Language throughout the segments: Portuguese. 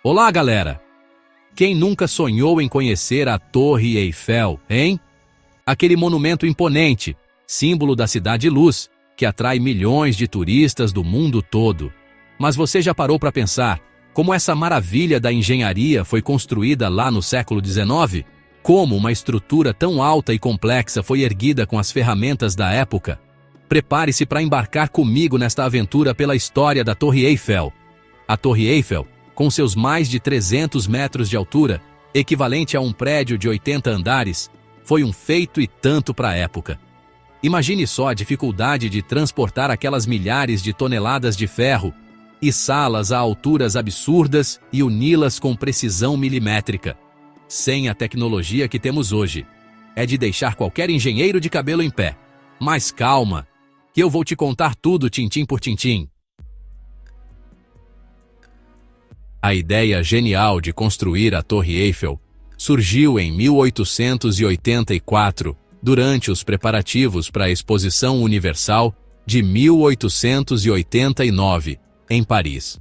Olá, galera! Quem nunca sonhou em conhecer a Torre Eiffel, hein? Aquele monumento imponente, símbolo da cidade-luz, que atrai milhões de turistas do mundo todo. Mas você já parou para pensar como essa maravilha da engenharia foi construída lá no século XIX? Como uma estrutura tão alta e complexa foi erguida com as ferramentas da época? Prepare-se para embarcar comigo nesta aventura pela história da Torre Eiffel. A Torre Eiffel, com seus mais de 300 metros de altura, equivalente a um prédio de 80 andares, foi um feito e tanto para a época. Imagine só a dificuldade de transportar aquelas milhares de toneladas de ferro, içá-las a alturas absurdas e uni-las com precisão milimétrica. Sem a tecnologia que temos hoje, é de deixar qualquer engenheiro de cabelo em pé. Mas calma, que eu vou te contar tudo tintim por tintim. A ideia genial de construir a Torre Eiffel surgiu em 1884, durante os preparativos para a Exposição Universal de 1889, em Paris.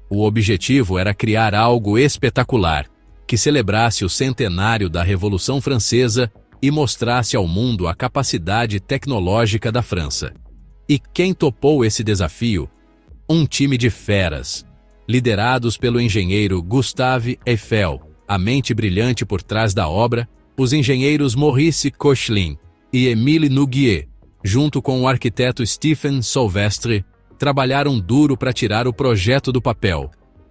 O objetivo era criar algo espetacular, que celebrasse o centenário da Revolução Francesa e mostrasse ao mundo a capacidade tecnológica da França. E quem topou esse desafio? Um time de feras, liderados pelo engenheiro Gustave Eiffel, a mente brilhante por trás da obra, os engenheiros Maurice Koechlin e Émile Nouguier, junto com o arquiteto Stephen Sylvestre, trabalharam duro para tirar o projeto do papel.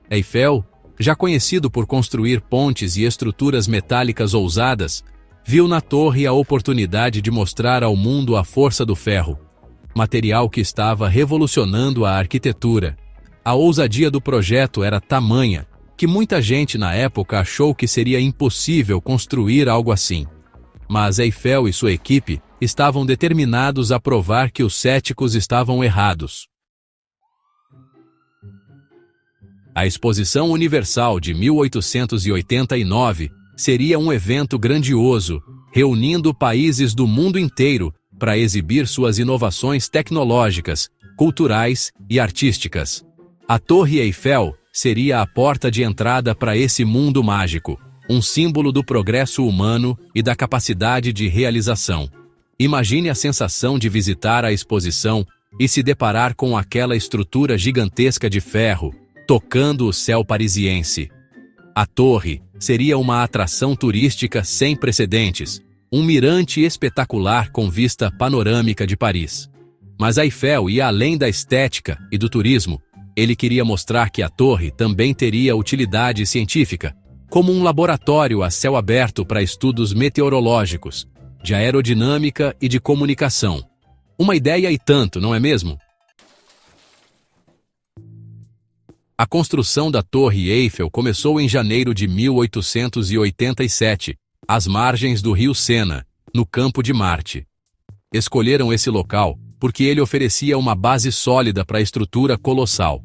Eiffel, já conhecido por construir pontes e estruturas metálicas ousadas, viu na torre a oportunidade de mostrar ao mundo a força do ferro, material que estava revolucionando a arquitetura. A ousadia do projeto era tamanha que muita gente na época achou que seria impossível construir algo assim. Mas Eiffel e sua equipe estavam determinados a provar que os céticos estavam errados. A Exposição Universal de 1889 seria um evento grandioso, reunindo países do mundo inteiro para exibir suas inovações tecnológicas, culturais e artísticas. A Torre Eiffel seria a porta de entrada para esse mundo mágico, um símbolo do progresso humano e da capacidade de realização. Imagine a sensação de visitar a exposição e se deparar com aquela estrutura gigantesca de ferro, tocando o céu parisiense. A torre seria uma atração turística sem precedentes, um mirante espetacular com vista panorâmica de Paris. Mas Eiffel ia além da estética e do turismo. Ele queria mostrar que a torre também teria utilidade científica, como um laboratório a céu aberto para estudos meteorológicos, de aerodinâmica e de comunicação. Uma ideia e tanto, não é mesmo? A construção da Torre Eiffel começou em janeiro de 1887, às margens do rio Sena, no Campo de Marte. Escolheram esse local porque ele oferecia uma base sólida para a estrutura colossal.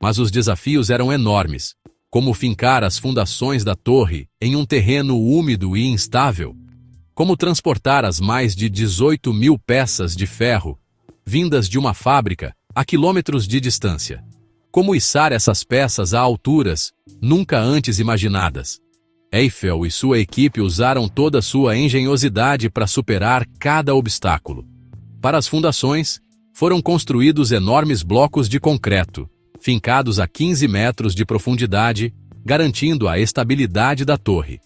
Mas os desafios eram enormes, como fincar as fundações da torre em um terreno úmido e instável, como transportar as mais de 18.000 peças de ferro, vindas de uma fábrica a quilômetros de distância. Como içar essas peças a alturas nunca antes imaginadas. Eiffel e sua equipe usaram toda sua engenhosidade para superar cada obstáculo. Para as fundações, foram construídos enormes blocos de concreto, fincados a 15 metros de profundidade, garantindo a estabilidade da torre.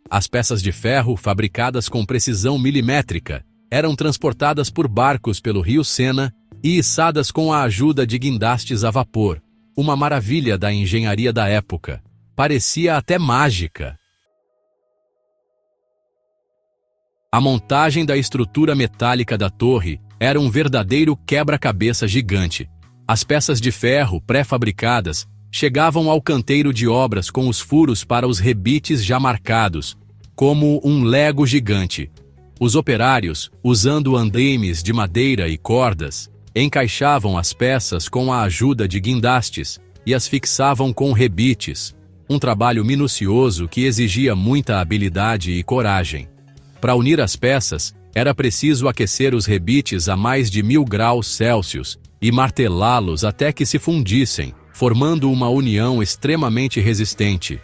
As peças de ferro, fabricadas com precisão milimétrica, eram transportadas por barcos pelo rio Sena e içadas com a ajuda de guindastes a vapor, uma maravilha da engenharia da época. Parecia até mágica. A montagem da estrutura metálica da torre era um verdadeiro quebra-cabeça gigante. As peças de ferro pré-fabricadas chegavam ao canteiro de obras com os furos para os rebites já marcados, como um lego gigante. Os operários, usando andaimes de madeira e cordas, encaixavam as peças com a ajuda de guindastes e as fixavam com rebites, um trabalho minucioso que exigia muita habilidade e coragem. Para unir as peças, era preciso aquecer os rebites a mais de 1000 graus Celsius e martelá-los até que se fundissem, formando uma união extremamente resistente.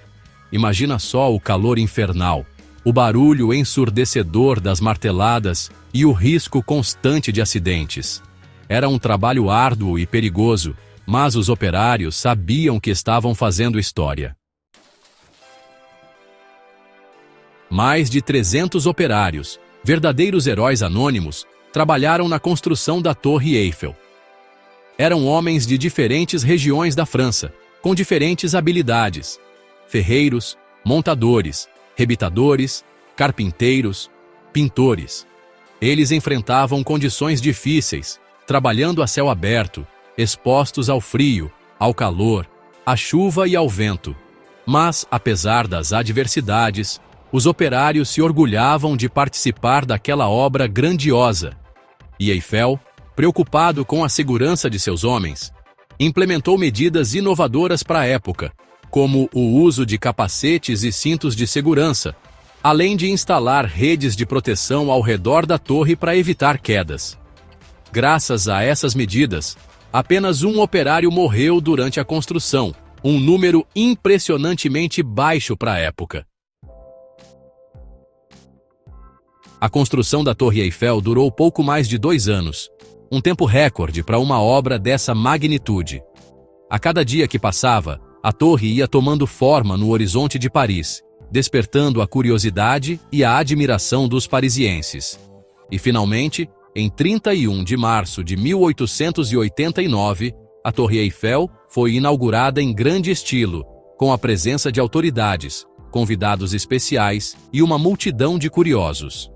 Imagina só o calor infernal, o barulho ensurdecedor das marteladas e o risco constante de acidentes. Era um trabalho árduo e perigoso, mas os operários sabiam que estavam fazendo história. Mais de 300 operários, verdadeiros heróis anônimos, trabalharam na construção da Torre Eiffel. Eram homens de diferentes regiões da França, com diferentes habilidades: ferreiros, montadores, rebitadores, carpinteiros, pintores. Eles enfrentavam condições difíceis, trabalhando a céu aberto, expostos ao frio, ao calor, à chuva e ao vento. Mas, apesar das adversidades, os operários se orgulhavam de participar daquela obra grandiosa. E Eiffel, preocupado com a segurança de seus homens, implementou medidas inovadoras para a época, como o uso de capacetes e cintos de segurança, além de instalar redes de proteção ao redor da torre para evitar quedas. Graças a essas medidas, apenas um operário morreu durante a construção, um número impressionantemente baixo para a época. A construção da Torre Eiffel durou pouco mais de 2 anos, um tempo recorde para uma obra dessa magnitude. A cada dia que passava, a torre ia tomando forma no horizonte de Paris, despertando a curiosidade e a admiração dos parisienses. E finalmente, em 31 de março de 1889, a Torre Eiffel foi inaugurada em grande estilo, com a presença de autoridades, convidados especiais e uma multidão de curiosos.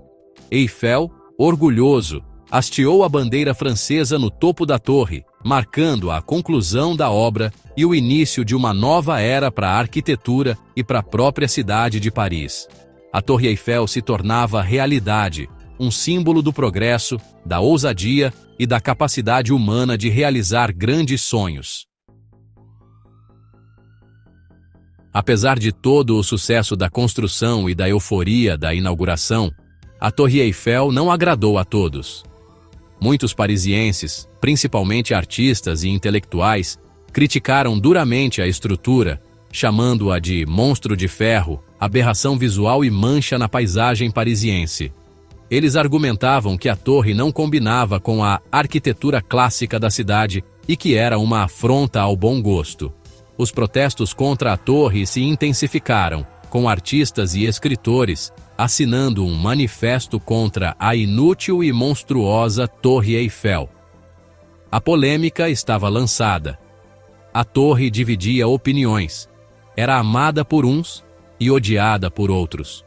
Eiffel, orgulhoso, hasteou a bandeira francesa no topo da torre, marcando a conclusão da obra e o início de uma nova era para a arquitetura e para a própria cidade de Paris. A Torre Eiffel se tornava realidade, um símbolo do progresso, da ousadia e da capacidade humana de realizar grandes sonhos. Apesar de todo o sucesso da construção e da euforia da inauguração, a Torre Eiffel não agradou a todos. Muitos parisienses, principalmente artistas e intelectuais, criticaram duramente a estrutura, chamando-a de monstro de ferro, aberração visual e mancha na paisagem parisiense. Eles argumentavam que a torre não combinava com a arquitetura clássica da cidade e que era uma afronta ao bom gosto. Os protestos contra a torre se intensificaram, com artistas e escritores assinando um manifesto contra a inútil e monstruosa Torre Eiffel. A polêmica estava lançada. A torre dividia opiniões. Era amada por uns e odiada por outros.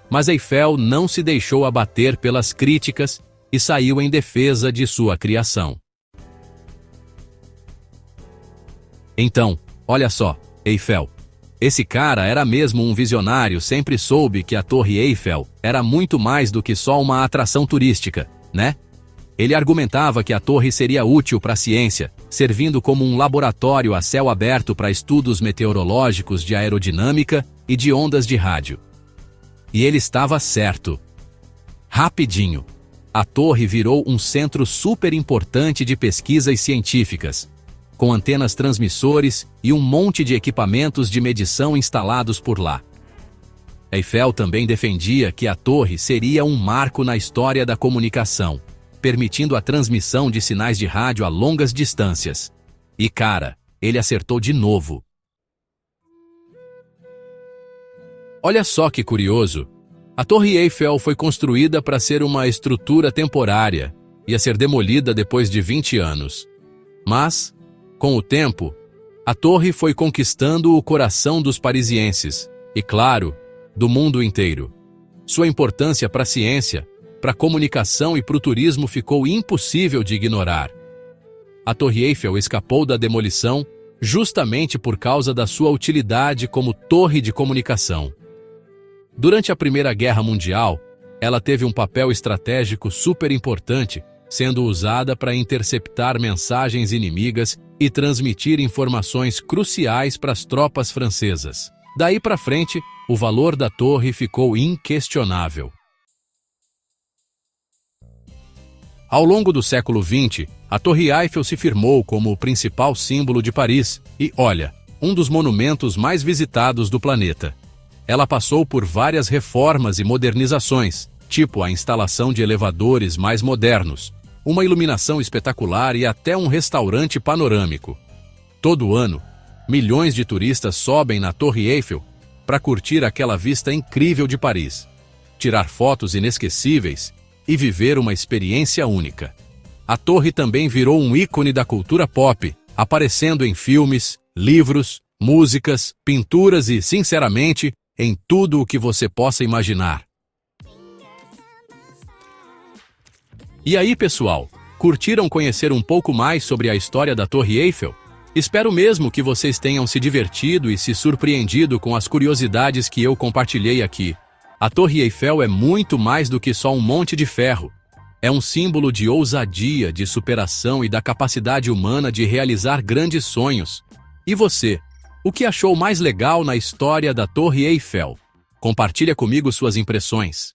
Mas Eiffel não se deixou abater pelas críticas e saiu em defesa de sua criação. Então, olha só, Eiffel. Esse cara era mesmo um visionário, sempre soube que a Torre Eiffel era muito mais do que só uma atração turística, né? Ele argumentava que a torre seria útil para a ciência, servindo como um laboratório a céu aberto para estudos meteorológicos de aerodinâmica e de ondas de rádio. E ele estava certo. Rapidinho, a torre virou um centro super importante de pesquisas científicas, com antenas transmissores e um monte de equipamentos de medição instalados por lá. Eiffel também defendia que a torre seria um marco na história da comunicação, permitindo a transmissão de sinais de rádio a longas distâncias. E cara, ele acertou de novo. Olha só que curioso. A Torre Eiffel foi construída para ser uma estrutura temporária, ia ser demolida depois de 20 anos. Mas, com o tempo, a torre foi conquistando o coração dos parisienses e, claro, do mundo inteiro. Sua importância para a ciência, para a comunicação e para o turismo ficou impossível de ignorar. A Torre Eiffel escapou da demolição justamente por causa da sua utilidade como torre de comunicação. Durante a Primeira Guerra Mundial, ela teve um papel estratégico super importante, sendo usada para interceptar mensagens inimigas e transmitir informações cruciais para as tropas francesas. Daí para frente, o valor da torre ficou inquestionável. Ao longo do século XX, a Torre Eiffel se firmou como o principal símbolo de Paris e, olha, um dos monumentos mais visitados do planeta. Ela passou por várias reformas e modernizações, tipo a instalação de elevadores mais modernos, uma iluminação espetacular e até um restaurante panorâmico. Todo ano, milhões de turistas sobem na Torre Eiffel para curtir aquela vista incrível de Paris, tirar fotos inesquecíveis e viver uma experiência única. A torre também virou um ícone da cultura pop, aparecendo em filmes, livros, músicas, pinturas e, sinceramente, em tudo o que você possa imaginar. E aí, pessoal, curtiram conhecer um pouco mais sobre a história da Torre Eiffel? Espero mesmo que vocês tenham se divertido e se surpreendido com as curiosidades que eu compartilhei aqui. A Torre Eiffel é muito mais do que só um monte de ferro. É um símbolo de ousadia, de superação e da capacidade humana de realizar grandes sonhos. E você? O que achou mais legal na história da Torre Eiffel? Compartilha comigo suas impressões.